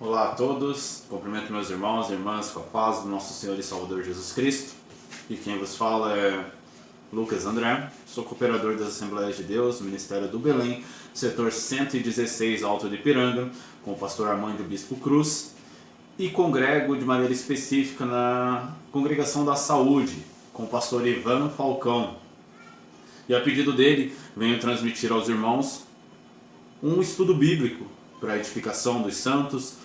Olá a todos, cumprimento meus irmãos e irmãs com a paz do nosso Senhor e Salvador Jesus Cristo. E quem vos fala é Lucas André, sou cooperador das Assembleias de Deus, Ministério do Belém, setor 116 Alto de Ipiranga, com o pastor Armando Bispo Cruz, e congrego de maneira específica na Congregação da Saúde, com o pastor Ivan Falcão. E a pedido dele, venho transmitir aos irmãos um estudo bíblico para a edificação dos santos,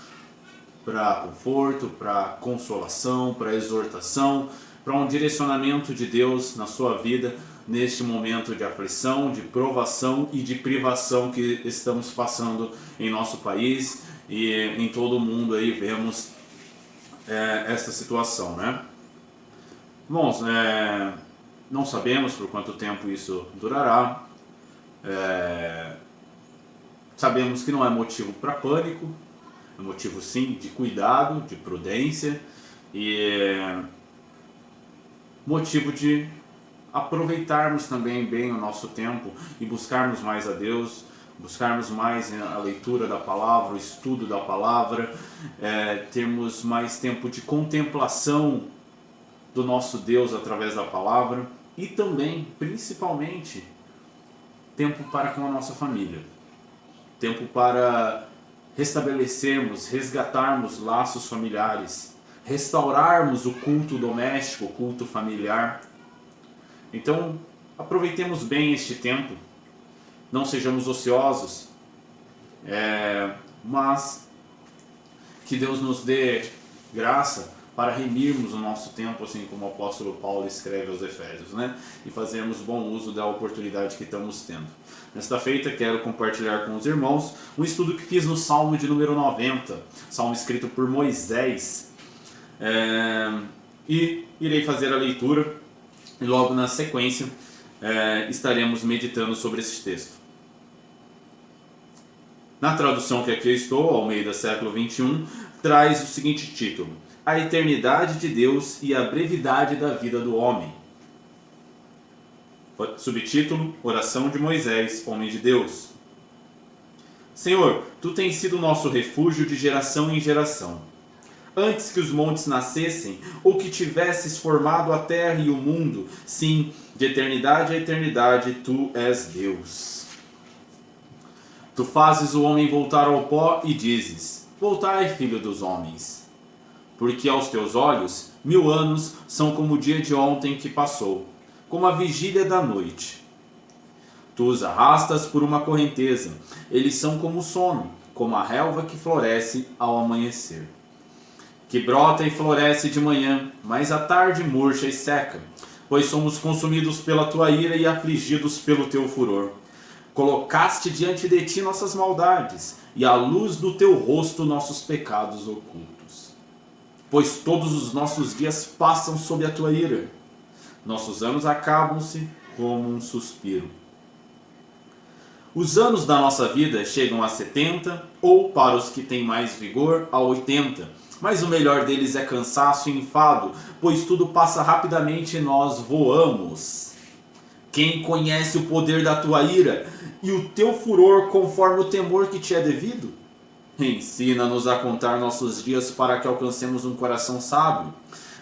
para conforto, para consolação, para exortação, para um direcionamento de Deus na sua vida neste momento de aflição, de provação e de privação que estamos passando em nosso país e em todo o mundo. Aí vemos esta situação, né? Bom, não sabemos por quanto tempo isso durará. Sabemos que não é motivo para pânico, é motivo sim de cuidado, de prudência e motivo de aproveitarmos também bem o nosso tempo e buscarmos mais a Deus, buscarmos mais a leitura da palavra, o estudo da palavra, termos mais tempo de contemplação do nosso Deus através da palavra e também, principalmente, tempo para com a nossa família, tempo para restabelecermos, resgatarmos laços familiares, restaurarmos o culto doméstico, o culto familiar. Então, aproveitemos bem este tempo, não sejamos ociosos, mas que Deus nos dê graça para remirmos o nosso tempo, assim como o apóstolo Paulo escreve aos Efésios, né? E fazermos bom uso da oportunidade que estamos tendo. Nesta feita, quero compartilhar com os irmãos um estudo que fiz no Salmo de número 90, Salmo escrito por Moisés, e irei fazer a leitura e logo na sequência estaremos meditando sobre esse texto. Na tradução que aqui eu estou, Almeida século 21, traz o seguinte título: A eternidade de Deus e a brevidade da vida do homem. Subtítulo: Oração de Moisés, homem de Deus. Senhor, Tu tens sido nosso refúgio de geração em geração. Antes que os montes nascessem, ou que tivesses formado a terra e o mundo, sim, de eternidade a eternidade, Tu és Deus. Tu fazes o homem voltar ao pó e dizes: Voltai, filho dos homens. Porque aos teus olhos 1000 anos são como o dia de ontem que passou, como a vigília da noite. Tu os arrastas por uma correnteza, eles são como o sono, como a relva que floresce ao amanhecer. Que brota e floresce de manhã, mas à tarde murcha e seca, pois somos consumidos pela tua ira e afligidos pelo teu furor. Colocaste diante de ti nossas maldades, e à luz do teu rosto nossos pecados ocultos. Pois todos os nossos dias passam sob a tua ira. Nossos anos acabam-se como um suspiro. Os anos da nossa vida chegam a 70, ou, para os que têm mais vigor, a 80. Mas o melhor deles é cansaço e enfado, pois tudo passa rapidamente e nós voamos. Quem conhece o poder da tua ira e o teu furor conforme o temor que te é devido? Ensina-nos a contar nossos dias para que alcancemos um coração sábio.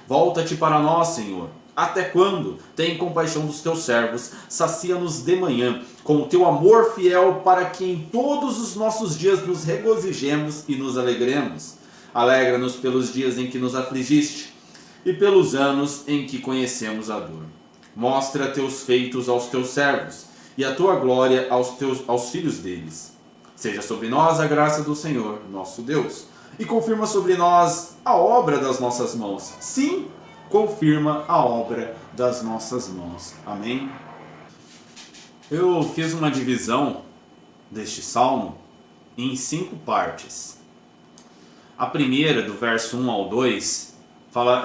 Volta-te para nós, Senhor. Até quando? Tem compaixão dos teus servos, sacia-nos de manhã, com o teu amor fiel, para que em todos os nossos dias nos regozijemos e nos alegremos. Alegra-nos pelos dias em que nos afligiste, e pelos anos em que conhecemos a dor. Mostra teus feitos aos teus servos, e a tua glória aos filhos deles. Seja sobre nós a graça do Senhor, nosso Deus, e confirma sobre nós a obra das nossas mãos. Sim, confirma a obra das nossas mãos. Amém? Eu fiz uma divisão deste salmo em 5 partes. A primeira, do verso 1 ao 2,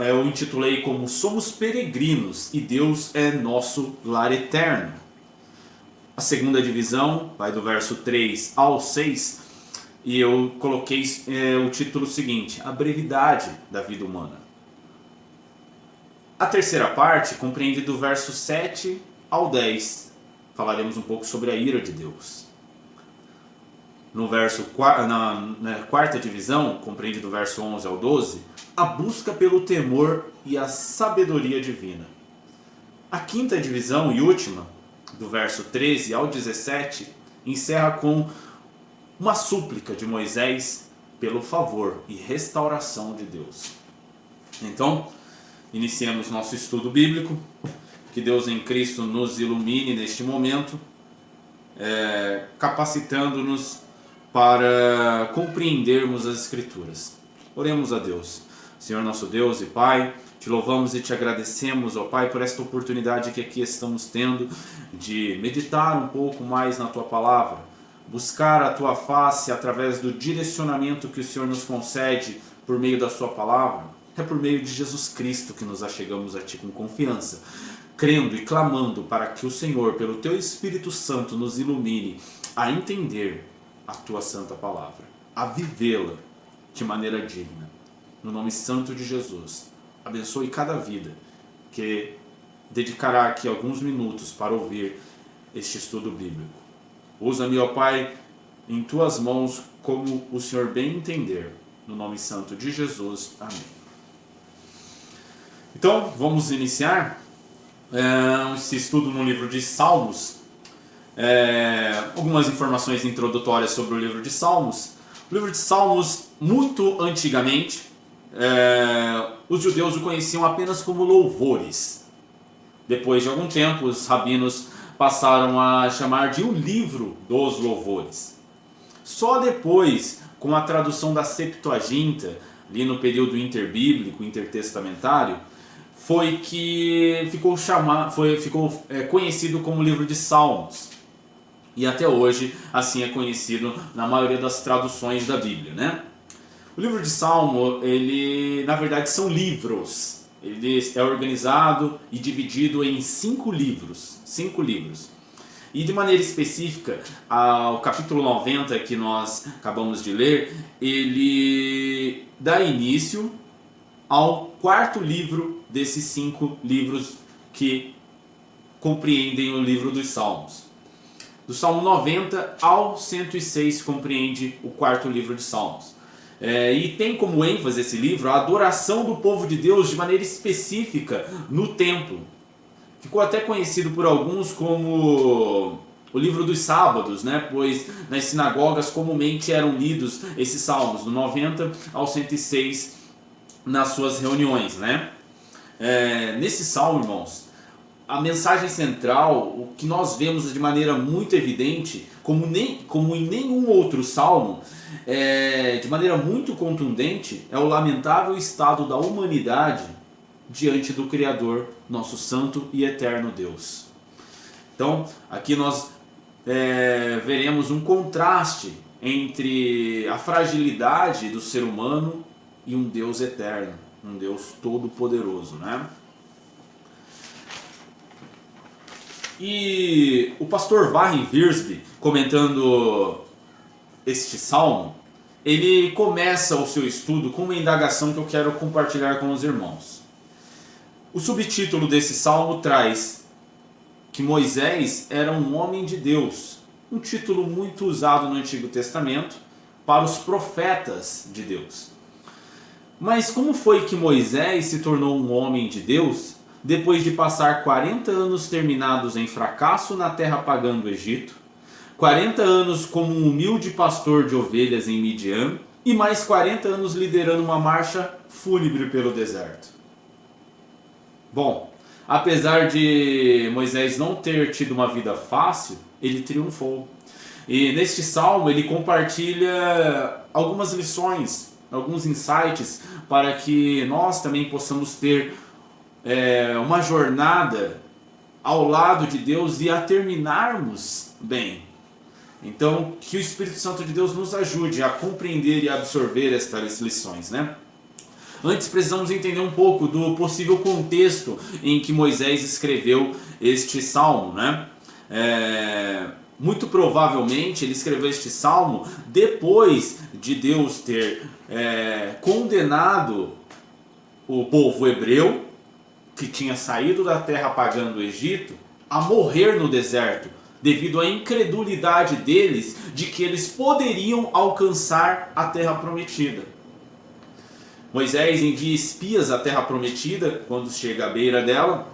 eu intitulei como Somos peregrinos e Deus é nosso lar eterno. A segunda divisão vai do verso 3 ao 6 e eu coloquei o título seguinte: A brevidade da vida humana. A terceira parte compreende do verso 7 ao 10. Falaremos um pouco sobre a ira de Deus. no verso, na quarta divisão, compreende do verso 11 ao 12, a busca pelo temor e a sabedoria divina. A quinta divisão e última, do verso 13 ao 17, encerra com uma súplica de Moisés pelo favor e restauração de Deus. Então, iniciemos nosso estudo bíblico. Que Deus em Cristo nos ilumine neste momento, capacitando-nos para compreendermos as Escrituras. Oremos a Deus. Senhor nosso Deus e Pai, te louvamos e te agradecemos, ó Pai, por esta oportunidade que aqui estamos tendo de meditar um pouco mais na Tua Palavra, buscar a Tua face através do direcionamento que o Senhor nos concede por meio da Sua Palavra. É por meio de Jesus Cristo que nos achegamos a Ti com confiança, crendo e clamando para que o Senhor, pelo Teu Espírito Santo, nos ilumine a entender a Tua Santa Palavra, a vivê-la de maneira digna. No nome santo de Jesus, abençoe cada vida que dedicará aqui alguns minutos para ouvir este estudo bíblico. Usa-me, ó Pai, em Tuas mãos como o Senhor bem entender. No nome santo de Jesus. Amém. Então, vamos iniciar esse estudo no livro de Salmos. Algumas informações introdutórias sobre o livro de Salmos. O livro de Salmos, muito antigamente, os judeus o conheciam apenas como louvores. Depois de algum tempo, os rabinos passaram a chamar de o livro dos louvores. Só depois, com a tradução da Septuaginta, ali no período interbíblico, intertestamentário, foi que ficou conhecido como livro de Salmos. E até hoje, assim é conhecido na maioria das traduções da Bíblia, né? O livro de Salmo, ele, na verdade, são livros. Ele é organizado e dividido em 5 livros. 5 livros. E de maneira específica, o capítulo 90 que nós acabamos de ler, ele dá início ao 4º livro desses 5 livros que compreendem o livro dos Salmos. Do Salmo 90 ao 106 compreende o 4º livro de Salmos. E tem como ênfase esse livro a adoração do povo de Deus de maneira específica no templo. Ficou até conhecido por alguns como o livro dos sábados, né? Pois nas sinagogas comumente eram lidos esses salmos, do 90 ao 106 nas suas reuniões, né? Nesse salmo, irmãos, a mensagem central, o que nós vemos de maneira muito evidente, como em nenhum outro salmo, de maneira muito contundente, é o lamentável estado da humanidade diante do Criador, nosso santo e eterno Deus. Então, aqui nós veremos um contraste entre a fragilidade do ser humano e um Deus eterno, um Deus todo-poderoso, né? E o pastor Warren Wiersbe, comentando este salmo, ele começa o seu estudo com uma indagação que eu quero compartilhar com os irmãos. O subtítulo desse salmo traz que Moisés era um homem de Deus, um título muito usado no Antigo Testamento para os profetas de Deus. Mas como foi que Moisés se tornou um homem de Deus depois de passar 40 anos terminados em fracasso na terra pagã do Egito, 40 anos como um humilde pastor de ovelhas em Midian e mais 40 anos liderando uma marcha fúnebre pelo deserto? Bom, apesar de Moisés não ter tido uma vida fácil, ele triunfou. E neste salmo ele compartilha algumas lições, alguns insights para que nós também possamos ter uma jornada ao lado de Deus e a terminarmos bem. Então, que o Espírito Santo de Deus nos ajude a compreender e absorver estas lições, né? Antes precisamos entender um pouco do possível contexto em que Moisés escreveu este salmo, né? Muito provavelmente ele escreveu este salmo depois de Deus ter condenado o povo hebreu, que tinha saído da terra pagã do Egito, a morrer no deserto devido à incredulidade deles de que eles poderiam alcançar a terra prometida. Moisés envia espias à terra prometida quando chega à beira dela,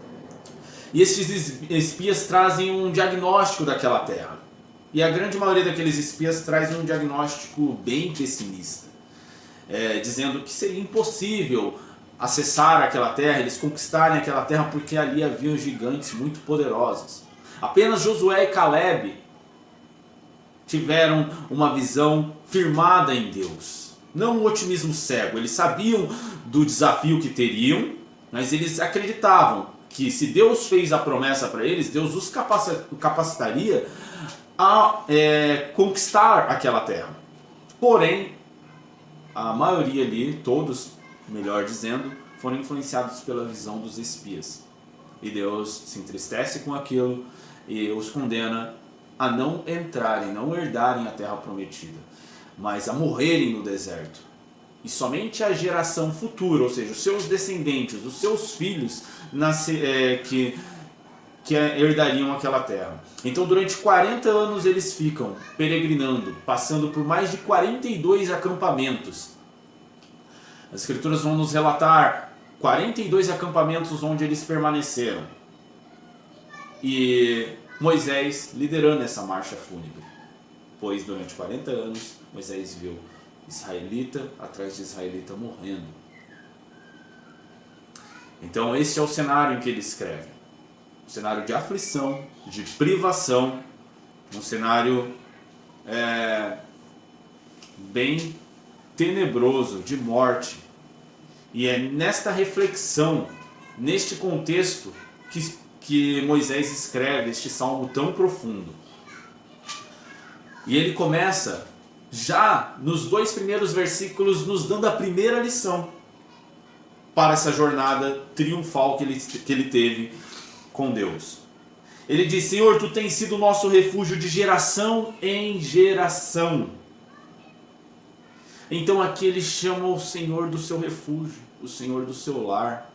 e esses espias trazem um diagnóstico daquela terra. E a grande maioria daqueles espias traz um diagnóstico bem pessimista, dizendo que seria impossível acessar aquela terra, eles conquistarem aquela terra, porque ali haviam gigantes muito poderosos. Apenas Josué e Caleb tiveram uma visão firmada em Deus, não um otimismo cego. Eles sabiam do desafio que teriam, mas eles acreditavam que se Deus fez a promessa para eles, Deus os capacitaria a conquistar aquela terra. Porém, a maioria ali, todos, melhor dizendo, foram influenciados pela visão dos espias. E Deus se entristece com aquilo e os condena a não entrarem, não herdarem a terra prometida, mas a morrerem no deserto. E somente a geração futura, ou seja, os seus descendentes, os seus filhos, que herdariam aquela terra. Então durante 40 anos eles ficam peregrinando, passando por mais de 42 acampamentos. As escrituras vão nos relatar 42 acampamentos onde eles permaneceram. E Moisés liderando essa marcha fúnebre. Pois durante 40 anos Moisés viu israelita atrás de israelita morrendo. Então esse é o cenário em que ele escreve. Um cenário de aflição, de privação, um cenário bem tenebroso, de morte. E é nesta reflexão, neste contexto, que Moisés escreve este salmo tão profundo. E ele começa, já nos 2 primeiros versículos, nos dando a primeira lição para essa jornada triunfal que ele teve com Deus. Ele diz: Senhor, tu tens sido o nosso refúgio de geração em geração. Então aqui ele chama o Senhor do seu refúgio, o Senhor do seu lar.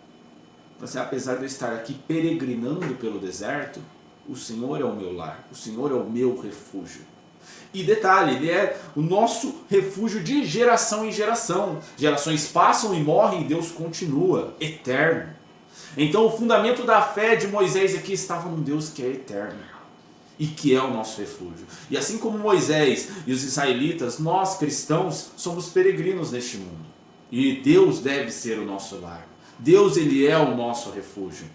Assim, apesar de eu estar aqui peregrinando pelo deserto, o Senhor é o meu lar, o Senhor é o meu refúgio. E detalhe, ele é o nosso refúgio de geração em geração. Gerações passam e morrem e Deus continua, eterno. Então o fundamento da fé de Moisés aqui estava num Deus que é eterno e que é o nosso refúgio. E assim como Moisés e os israelitas, nós cristãos somos peregrinos neste mundo. E Deus deve ser o nosso lar. Deus, ele é o nosso refúgio.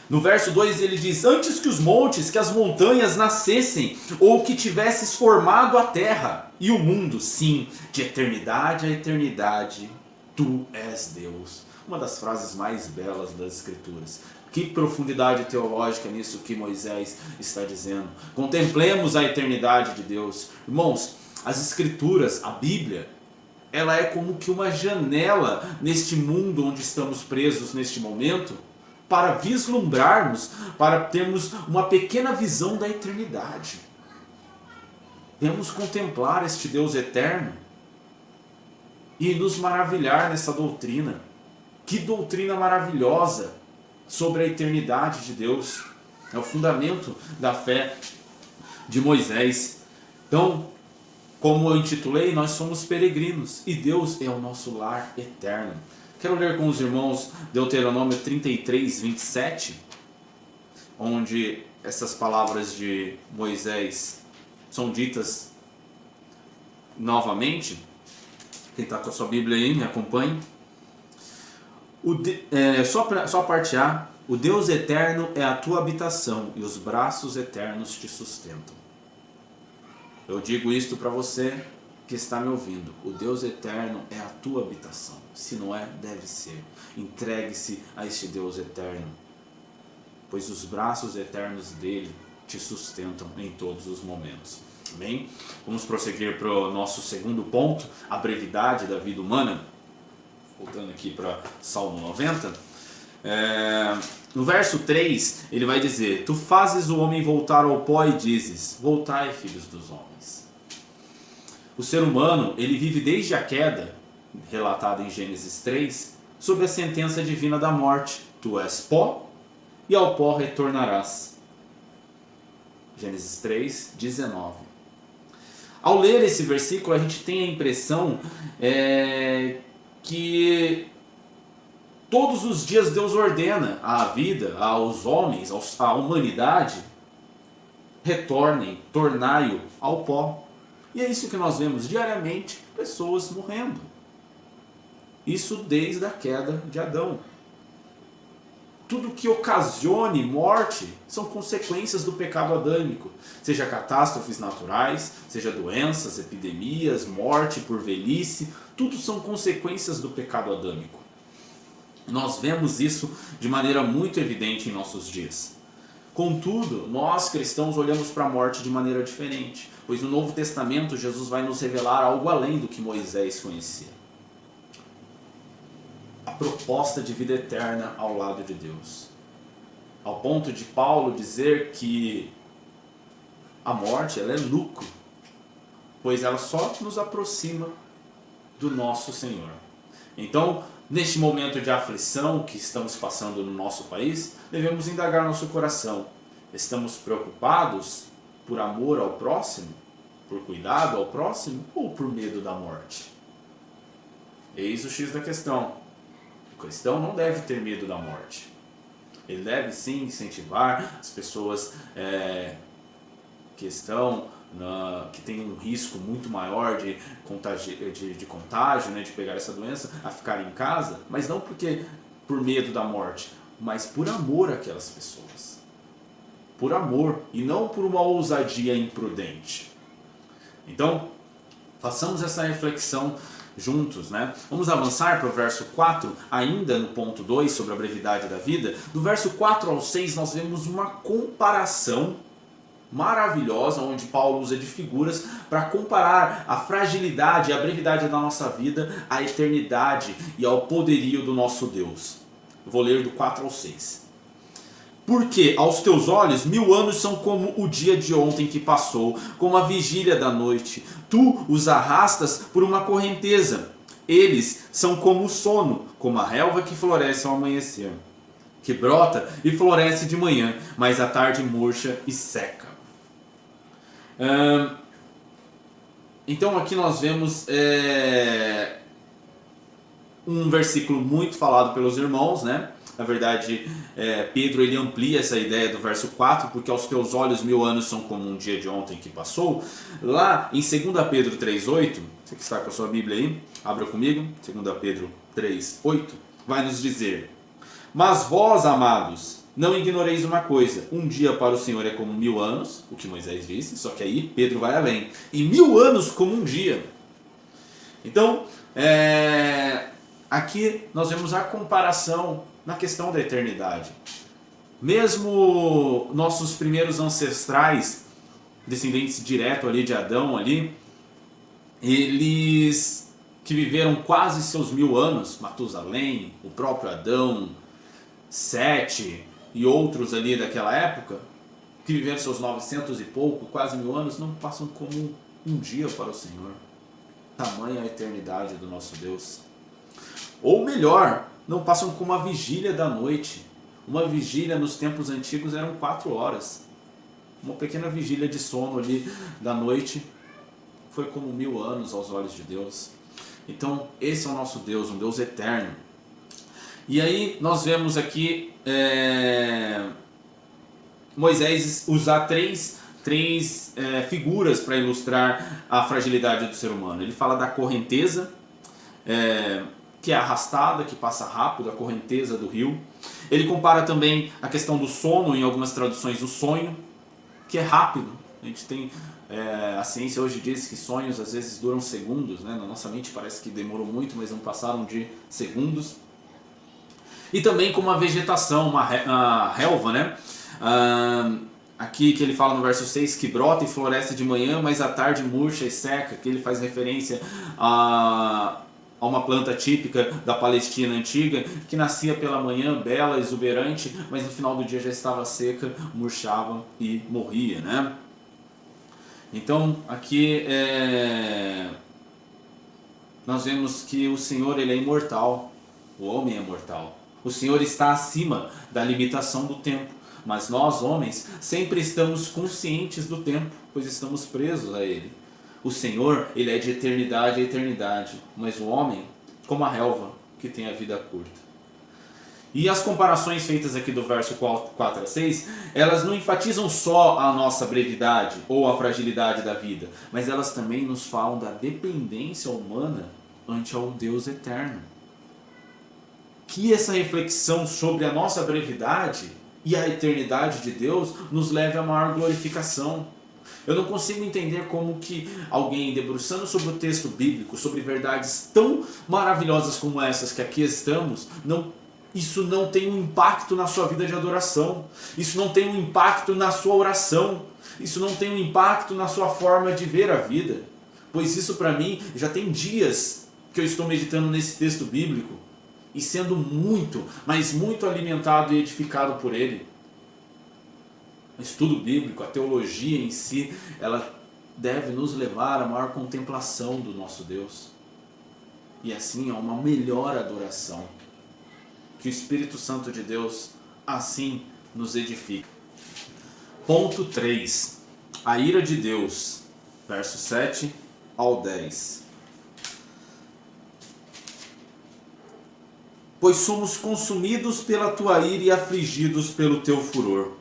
No verso 2 ele diz: antes que os montes, que as montanhas nascessem, ou que tivesses formado a terra e o mundo, sim, de eternidade a eternidade, tu és Deus. Uma das frases mais belas das Escrituras. Que profundidade teológica nisso que Moisés está dizendo. Contemplemos a eternidade de Deus. Irmãos, as Escrituras, a Bíblia, ela é como que uma janela neste mundo onde estamos presos neste momento, para vislumbrarmos, para termos uma pequena visão da eternidade. Devemos contemplar este Deus eterno e nos maravilhar nessa doutrina. Que doutrina maravilhosa sobre a eternidade de Deus. É o fundamento da fé de Moisés. Então, como eu intitulei, nós somos peregrinos e Deus é o nosso lar eterno. Quero ler com os irmãos Deuteronômio 33, 27, onde essas palavras de Moisés são ditas novamente. Quem está com a sua Bíblia aí, me acompanhe. Só a parte A. O Deus eterno é a tua habitação e os braços eternos te sustentam. Eu digo isto para você que está me ouvindo. O Deus eterno é a tua habitação. Se não é, deve ser. Entregue-se a este Deus eterno, pois os braços eternos dele te sustentam em todos os momentos. Amém? Vamos prosseguir para o nosso segundo ponto, a brevidade da vida humana. Voltando aqui para Salmo 90. No verso 3, ele vai dizer: tu fazes o homem voltar ao pó e dizes: voltai, filhos dos homens. O ser humano, ele vive desde a queda, relatada em Gênesis 3, sob a sentença divina da morte. Tu és pó e ao pó retornarás. Gênesis 3, 19. Ao ler esse versículo, a gente tem a impressão que todos os dias Deus ordena à vida, aos homens, à humanidade, retornem, tornai-o ao pó. E é isso que nós vemos diariamente, pessoas morrendo. Isso desde a queda de Adão. Tudo que ocasione morte são consequências do pecado adâmico, seja catástrofes naturais, seja doenças, epidemias, morte por velhice, tudo são consequências do pecado adâmico. Nós vemos isso de maneira muito evidente em nossos dias. Contudo, nós cristãos olhamos para a morte de maneira diferente, pois no Novo Testamento Jesus vai nos revelar algo além do que Moisés conhecia. A proposta de vida eterna ao lado de Deus. Ao ponto de Paulo dizer que a morte ela é lucro, pois ela só nos aproxima do nosso Senhor. Então, neste momento de aflição que estamos passando no nosso país, devemos indagar nosso coração. Estamos preocupados por amor ao próximo, por cuidado ao próximo ou por medo da morte? Eis o X da questão. O cristão não deve ter medo da morte. Ele deve sim incentivar as pessoas que têm um risco muito maior de contágio, né, de pegar essa doença, a ficar em casa, mas não por medo da morte, mas por amor àquelas pessoas. Por amor e não por uma ousadia imprudente. Então, façamos essa reflexão juntos, né? Vamos avançar para o verso 4, ainda no ponto 2, sobre a brevidade da vida. Do verso 4 ao 6, nós vemos uma comparação maravilhosa, onde Paulo usa de figuras para comparar a fragilidade e a brevidade da nossa vida à eternidade e ao poderio do nosso Deus. Eu vou ler do 4 ao 6. Porque aos teus olhos 1000 anos são como o dia de ontem que passou, como a vigília da noite. Tu os arrastas por uma correnteza. Eles são como o sono, como a relva que floresce ao amanhecer, que brota e floresce de manhã, mas à tarde murcha e seca. Então aqui nós vemos um versículo muito falado pelos irmãos, né? Na verdade, Pedro ele amplia essa ideia do verso 4, porque aos teus olhos 1000 anos são como um dia de ontem que passou. Lá em 2 Pedro 3,8, você que está com a sua Bíblia aí, abra comigo, 2 Pedro 3,8, vai nos dizer: mas vós, amados, não ignoreis uma coisa, um dia para o Senhor é como 1000 anos, o que Moisés disse, só que aí Pedro vai além, e 1000 anos como um dia. Então, aqui nós vemos a comparação na questão da eternidade. Mesmo nossos primeiros ancestrais, descendentes direto ali de Adão, eles que viveram quase seus 1000 anos, Matusalém, o próprio Adão, Sete e outros ali daquela época, que viveram seus 900 e pouco, quase 1000 anos, não passam como um dia para o Senhor. Tamanha a eternidade do nosso Deus. Ou melhor, não passam como a vigília da noite. Uma vigília nos tempos antigos eram 4 horas. Uma pequena vigília de sono ali da noite foi como 1000 anos aos olhos de Deus. Então esse é o nosso Deus, um Deus eterno. E aí nós vemos aqui Moisés usar três figuras para ilustrar a fragilidade do ser humano. Ele fala da correnteza, que é arrastada, que passa rápido, a correnteza do rio. Ele compara também a questão do sono, em algumas traduções o sonho, que é rápido. A gente tem, a ciência hoje diz que sonhos às vezes duram segundos, né? Na nossa mente parece que demorou muito, mas não passaram de segundos. E também como a vegetação, uma relva, né? Aqui que ele fala no verso 6, que brota e floresce de manhã, mas à tarde murcha e seca, que ele faz referência a uma planta típica da Palestina antiga, que nascia pela manhã, bela, exuberante, mas no final do dia já estava seca, murchava e morria, né? Então, aqui nós vemos que o Senhor ele é imortal, o homem é mortal. O Senhor está acima da limitação do tempo. Mas nós, homens, sempre estamos conscientes do tempo, pois estamos presos a ele. O Senhor, ele é de eternidade a eternidade, mas o homem, como a relva, que tem a vida curta. E as comparações feitas aqui do verso 4 a 6, elas não enfatizam só a nossa brevidade ou a fragilidade da vida, mas elas também nos falam da dependência humana ante ao Deus eterno. Que essa reflexão sobre a nossa brevidade e a eternidade de Deus nos leve a maior glorificação. Eu não consigo entender como que alguém debruçando sobre o texto bíblico, sobre verdades tão maravilhosas como essas que aqui estamos, isso não tem um impacto na sua vida de adoração. Isso não tem um impacto na sua oração. Isso não tem um impacto na sua forma de ver a vida. Pois isso para mim já tem dias que eu estou meditando nesse texto bíblico e sendo muito, mas muito alimentado e edificado por ele. O estudo bíblico, a teologia em si, ela deve nos levar à maior contemplação do nosso Deus. E assim a uma melhor adoração. Que o Espírito Santo de Deus assim nos edifique. Ponto 3. A ira de Deus. Verso 7 ao 10. Pois somos consumidos pela tua ira e afligidos pelo teu furor.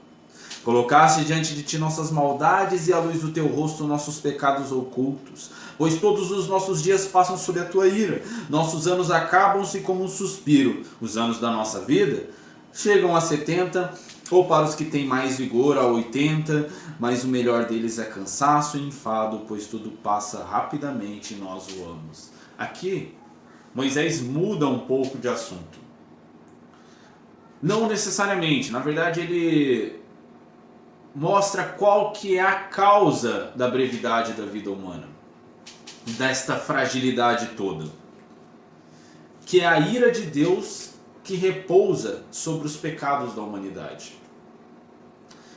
Colocaste diante de ti nossas maldades e à luz do teu rosto nossos pecados ocultos. Pois todos os nossos dias passam sob a tua ira. Nossos anos acabam-se como um suspiro. Os anos da nossa vida chegam a 70, ou para os que têm mais vigor a 80, mas o melhor deles é cansaço e enfado, pois tudo passa rapidamente e nós voamos. Aqui, Moisés muda um pouco de assunto. Não necessariamente, na verdade ele mostra qual que é a causa da brevidade da vida humana, desta fragilidade toda, que é a ira de Deus que repousa sobre os pecados da humanidade.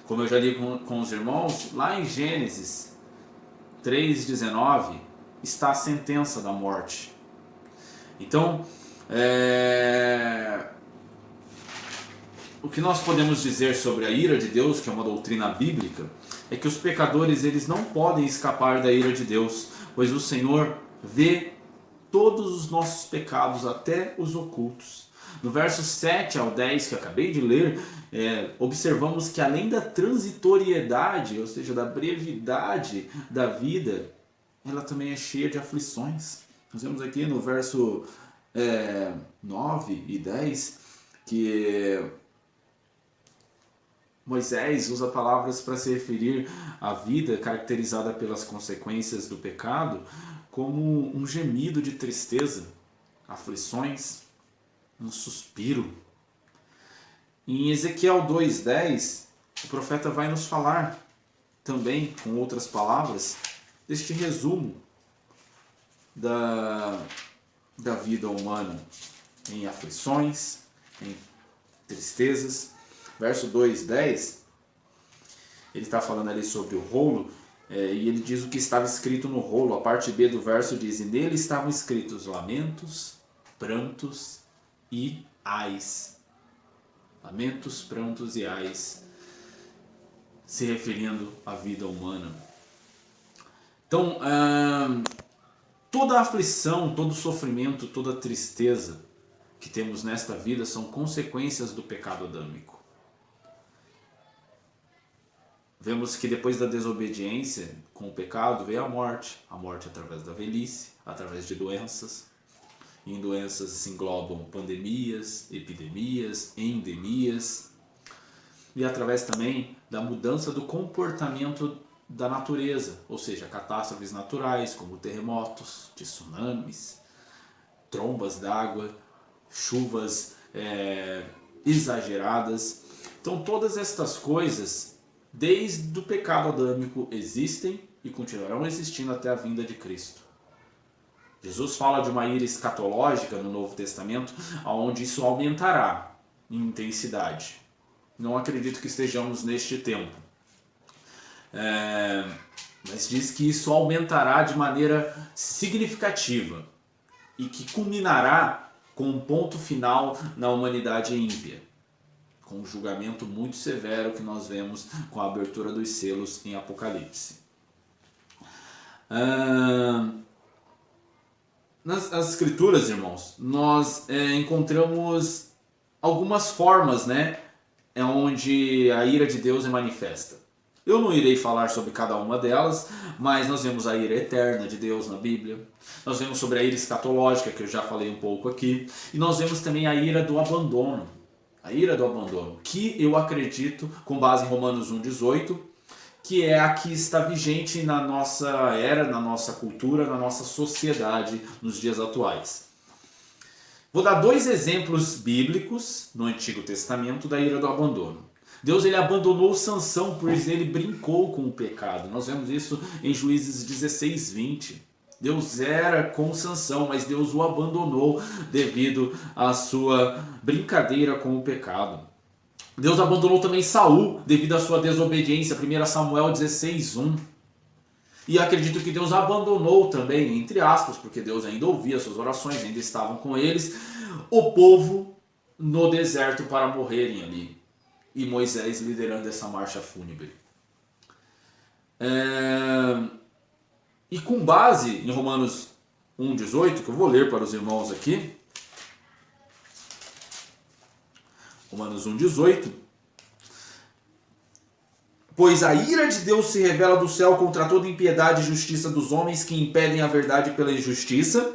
Como eu já li com os irmãos, lá em Gênesis 3:19 está a sentença da morte. Então, o que nós podemos dizer sobre a ira de Deus, que é uma doutrina bíblica, é que os pecadores eles não podem escapar da ira de Deus, pois o Senhor vê todos os nossos pecados, até os ocultos. No verso 7 ao 10 que eu acabei de ler, observamos que além da transitoriedade, ou seja, da brevidade da vida, ela também é cheia de aflições. Nós vemos aqui no verso 9 e 10 que Moisés usa palavras para se referir à vida caracterizada pelas consequências do pecado como um gemido de tristeza, aflições, um suspiro. Em Ezequiel 2:10, o profeta vai nos falar também, com outras palavras, deste resumo da vida humana em aflições, em tristezas. Verso 2:10, ele está falando ali sobre o rolo, e ele diz o que estava escrito no rolo. A parte B do verso diz: e nele estavam escritos lamentos, prantos e ais. Lamentos, prantos e ais, se referindo à vida humana. Então, toda a aflição, todo o sofrimento, toda a tristeza que temos nesta vida são consequências do pecado adâmico. Vemos que depois da desobediência com o pecado veio a morte através da velhice, através de doenças. E em doenças se englobam pandemias, epidemias, endemias, e através também da mudança do comportamento da natureza, ou seja, catástrofes naturais como terremotos, tsunamis, trombas d'água, chuvas exageradas. Então todas estas coisas, desde o pecado adâmico, existem e continuarão existindo até a vinda de Cristo. Jesus fala de uma ira escatológica no Novo Testamento, onde isso aumentará em intensidade. Não acredito que estejamos neste tempo. Mas diz que isso aumentará de maneira significativa e que culminará com um ponto final na humanidade ímpia. com um julgamento muito severo que nós vemos com a abertura dos selos em Apocalipse. Nas escrituras, irmãos, nós encontramos algumas formas, né, onde a ira de Deus é manifesta. Eu não irei falar sobre cada uma delas, mas nós vemos a ira eterna de Deus na Bíblia. Nós vemos sobre a ira escatológica, que eu já falei um pouco aqui. E nós vemos também a ira do abandono. A ira do abandono, que eu acredito, com base em Romanos 1,18, que é a que está vigente na nossa era, na nossa cultura, na nossa sociedade nos dias atuais. Vou dar 2 exemplos bíblicos no Antigo Testamento da ira do abandono. Deus ele abandonou Sansão, pois ele brincou com o pecado. Nós vemos isso em Juízes 16:20. Deus era com Sansão, mas Deus o abandonou devido à sua brincadeira com o pecado. Deus abandonou também Saul devido à sua desobediência, 1 Samuel 16:1. E acredito que Deus abandonou também, entre aspas, porque Deus ainda ouvia suas orações, ainda estavam com eles, o povo no deserto para morrerem ali. E Moisés liderando essa marcha fúnebre. E com base em Romanos 1,18, que eu vou ler para os irmãos aqui. Romanos 1,18. Pois a ira de Deus se revela do céu contra toda impiedade e justiça dos homens que impedem a verdade pela injustiça.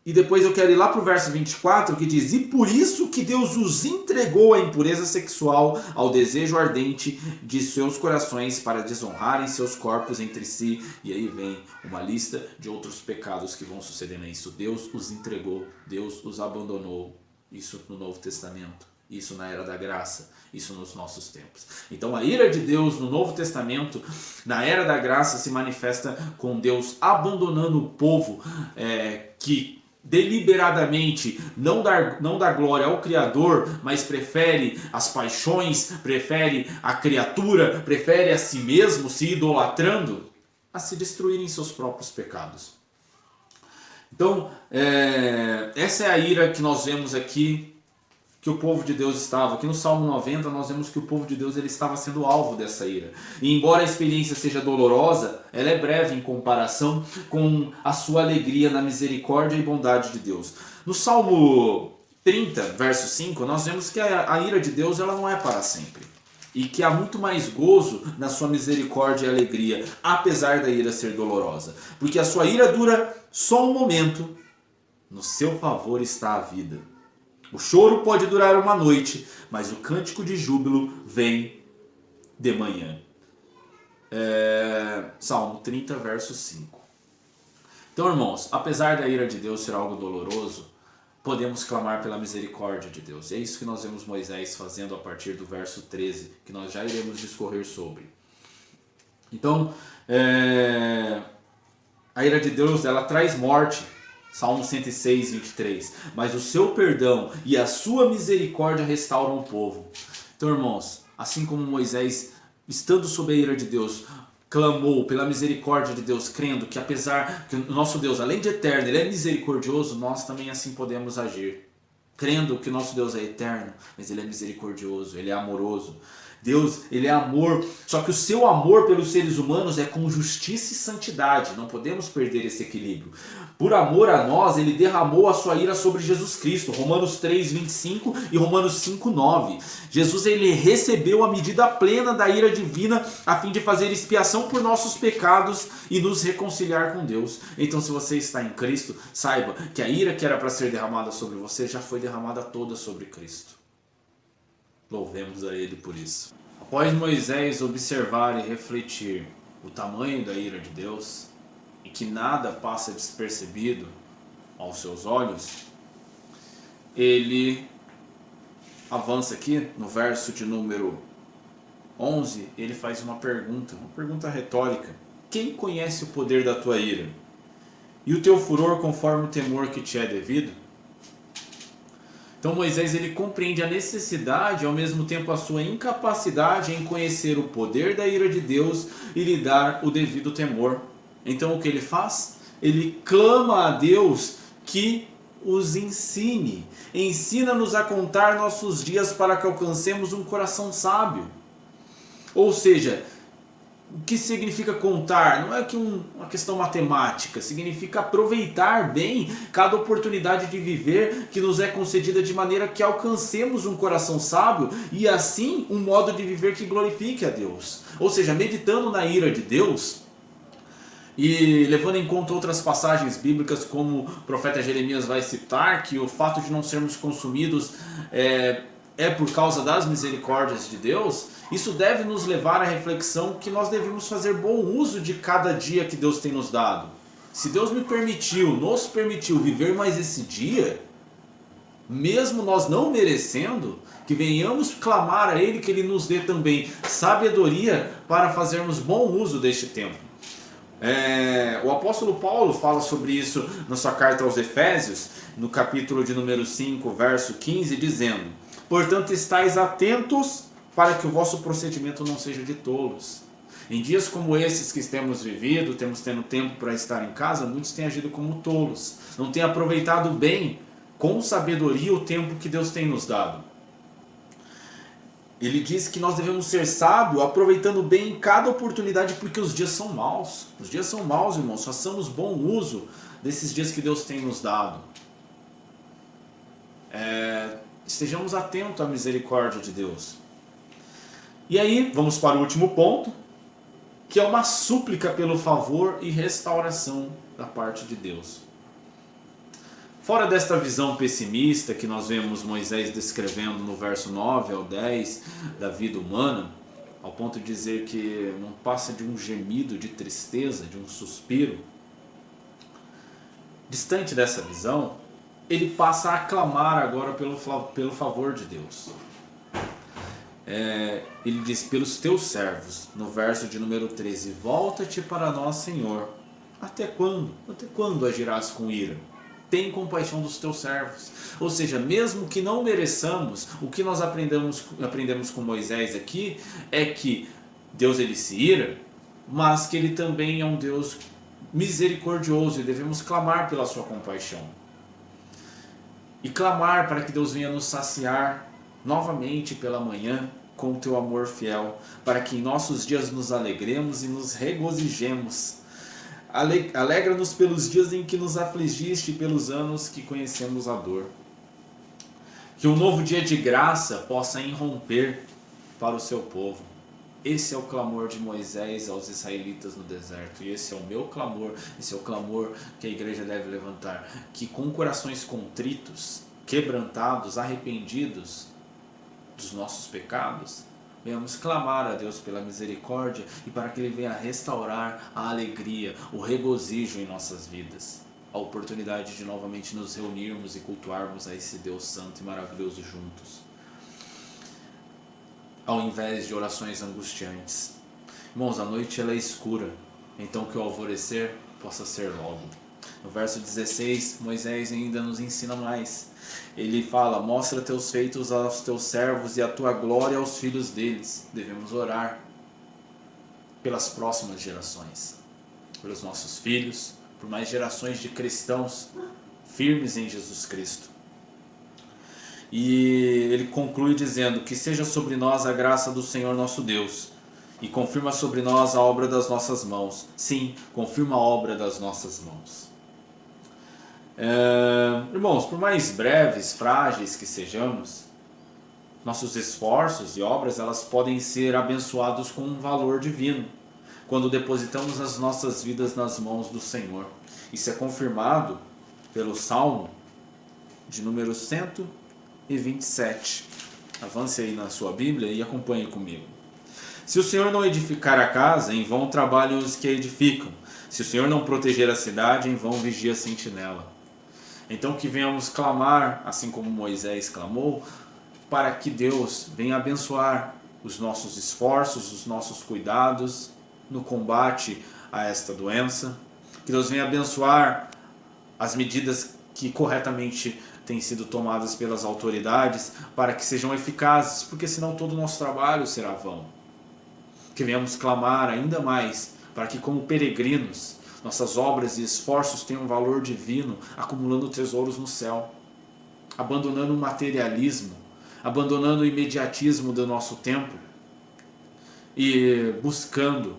E depois eu quero ir lá para o verso 24, que diz: e por isso que Deus os entregou à impureza sexual, ao desejo ardente de seus corações, para desonrarem seus corpos entre si. E aí vem uma lista de outros pecados que vão sucedendo a isso. Deus os entregou, Deus os abandonou. Isso no Novo Testamento, isso na Era da Graça, isso nos nossos tempos. Então a ira de Deus no Novo Testamento, na Era da Graça, se manifesta com Deus abandonando o povo que deliberadamente não dá glória ao Criador, mas prefere as paixões, prefere a criatura, prefere a si mesmo, se idolatrando, a se destruir em seus próprios pecados. Então, essa é a ira que nós vemos aqui, que o povo de Deus estava. Aqui no Salmo 90 nós vemos que o povo de Deus ele estava sendo alvo dessa ira. E embora a experiência seja dolorosa, ela é breve em comparação com a sua alegria na misericórdia e bondade de Deus. No Salmo 30, verso 5, nós vemos que a ira de Deus ela não é para sempre. E que há muito mais gozo na sua misericórdia e alegria, apesar da ira ser dolorosa. Porque a sua ira dura só um momento, no seu favor está a vida. O choro pode durar uma noite, mas o cântico de júbilo vem de manhã. Salmo 30, verso 5. Então, irmãos, apesar da ira de Deus ser algo doloroso, podemos clamar pela misericórdia de Deus. É isso que nós vemos Moisés fazendo a partir do verso 13, que nós já iremos discorrer sobre. Então, a ira de Deus ela traz morte. Salmo 106, 23. Mas o seu perdão e a sua misericórdia restauram o povo. Então, irmãos, assim como Moisés, estando sob a ira de Deus, clamou pela misericórdia de Deus, crendo que apesar que o nosso Deus, além de eterno, ele é misericordioso, nós também assim podemos agir. Crendo que o nosso Deus é eterno, mas ele é misericordioso, ele é amoroso. Deus, ele é amor, só que o seu amor pelos seres humanos é com justiça e santidade. Não podemos perder esse equilíbrio. Por amor a nós, ele derramou a sua ira sobre Jesus Cristo. Romanos 3, 25 e Romanos 5, 9. Jesus, ele recebeu a medida plena da ira divina a fim de fazer expiação por nossos pecados e nos reconciliar com Deus. Então, se você está em Cristo, saiba que a ira que era para ser derramada sobre você já foi derramada toda sobre Cristo. Louvemos a Ele por isso. Após Moisés observar e refletir o tamanho da ira de Deus e que nada passa despercebido aos seus olhos, ele avança aqui no verso de número 11, ele faz uma pergunta retórica. Quem conhece o poder da tua ira? E o teu furor conforme o temor que te é devido? Então Moisés ele compreende a necessidade e ao mesmo tempo a sua incapacidade em conhecer o poder da ira de Deus e lhe dar o devido temor. Então o que ele faz? Ele clama a Deus que os ensine. Ensina-nos a contar nossos dias para que alcancemos um coração sábio. Ou seja, o que significa contar? Não é que uma questão matemática, significa aproveitar bem cada oportunidade de viver que nos é concedida de maneira que alcancemos um coração sábio e assim um modo de viver que glorifique a Deus. Ou seja, meditando na ira de Deus e levando em conta outras passagens bíblicas, como o profeta Jeremias vai citar, que o fato de não sermos consumidos é por causa das misericórdias de Deus. Isso deve nos levar à reflexão que nós devemos fazer bom uso de cada dia que Deus tem nos dado. Se Deus nos permitiu viver mais esse dia, mesmo nós não merecendo, que venhamos clamar a Ele que Ele nos dê também sabedoria para fazermos bom uso deste tempo. O apóstolo Paulo fala sobre isso na sua carta aos Efésios, no capítulo de número 5, verso 15, dizendo: portanto, estais atentos para que o vosso procedimento não seja de tolos. Em dias como esses que temos vivido, temos tendo tempo para estar em casa, muitos têm agido como tolos, não têm aproveitado bem, com sabedoria, o tempo que Deus tem nos dado. Ele diz que nós devemos ser sábios, aproveitando bem cada oportunidade, porque os dias são maus. Os dias são maus, irmãos. Façamos bom uso desses dias que Deus tem nos dado. Estejamos atentos à misericórdia de Deus. E aí, vamos para o último ponto, que é uma súplica pelo favor e restauração da parte de Deus. Fora desta visão pessimista que nós vemos Moisés descrevendo no verso 9 ao 10 da vida humana, ao ponto de dizer que não passa de um gemido de tristeza, de um suspiro, distante dessa visão, ele passa a clamar agora pelo favor de Deus. Ele diz: pelos teus servos, no verso de número 13, volta-te para nós, Senhor. Até quando? Até quando agirás com ira? Tem compaixão dos teus servos. Ou seja, mesmo que não mereçamos, o que nós aprendemos com Moisés aqui é que Deus ele se ira, mas que ele também é um Deus misericordioso e devemos clamar pela sua compaixão. E clamar para que Deus venha nos saciar novamente pela manhã com o teu amor fiel, para que em nossos dias nos alegremos e nos regozijemos. Alegra-nos pelos dias em que nos afligiste e pelos anos que conhecemos a dor. Que um novo dia de graça possa irromper para o seu povo. Esse é o clamor de Moisés aos israelitas no deserto. E esse é o meu clamor, esse é o clamor que a igreja deve levantar. Que com corações contritos, quebrantados, arrependidos dos nossos pecados, venhamos clamar a Deus pela misericórdia e para que Ele venha restaurar a alegria, o regozijo em nossas vidas. A oportunidade de novamente nos reunirmos e cultuarmos a esse Deus santo e maravilhoso juntos, ao invés de orações angustiantes. Irmãos, a noite ela é escura, então que o alvorecer possa ser logo. No verso 16, Moisés ainda nos ensina mais. Ele fala: mostra teus feitos aos teus servos e a tua glória aos filhos deles. Devemos orar pelas próximas gerações, pelos nossos filhos, por mais gerações de cristãos firmes em Jesus Cristo. E ele conclui dizendo: que seja sobre nós a graça do Senhor nosso Deus, e confirma sobre nós a obra das nossas mãos. Sim, confirma a obra das nossas mãos. Irmãos, por mais breves, frágeis que sejamos, nossos esforços e obras elas podem ser abençoados com um valor divino, quando depositamos as nossas vidas nas mãos do Senhor. Isso é confirmado pelo Salmo de número 127. Avance aí na sua Bíblia e acompanhe comigo. Se o Senhor não edificar a casa, em vão trabalham os que a edificam. Se o Senhor não proteger a cidade, em vão vigia a sentinela. Então que venhamos clamar, assim como Moisés clamou, para que Deus venha abençoar os nossos esforços, os nossos cuidados no combate a esta doença. Que Deus venha abençoar as medidas que corretamente têm sido tomadas pelas autoridades para que sejam eficazes, porque senão todo o nosso trabalho será vão. Que venhamos clamar ainda mais para que, como peregrinos, Nossas obras e esforços têm um valor divino, acumulando tesouros no céu. Abandonando o materialismo, abandonando o imediatismo do nosso tempo e buscando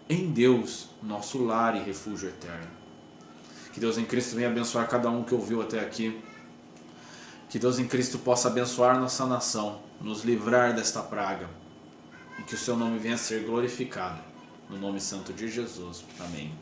em Deus nosso lar e refúgio eterno. Que Deus em Cristo venha abençoar cada um que ouviu até aqui. Que Deus em Cristo possa abençoar nossa nação, nos livrar desta praga e que o seu nome venha a ser glorificado. No nome santo de Jesus. Amém.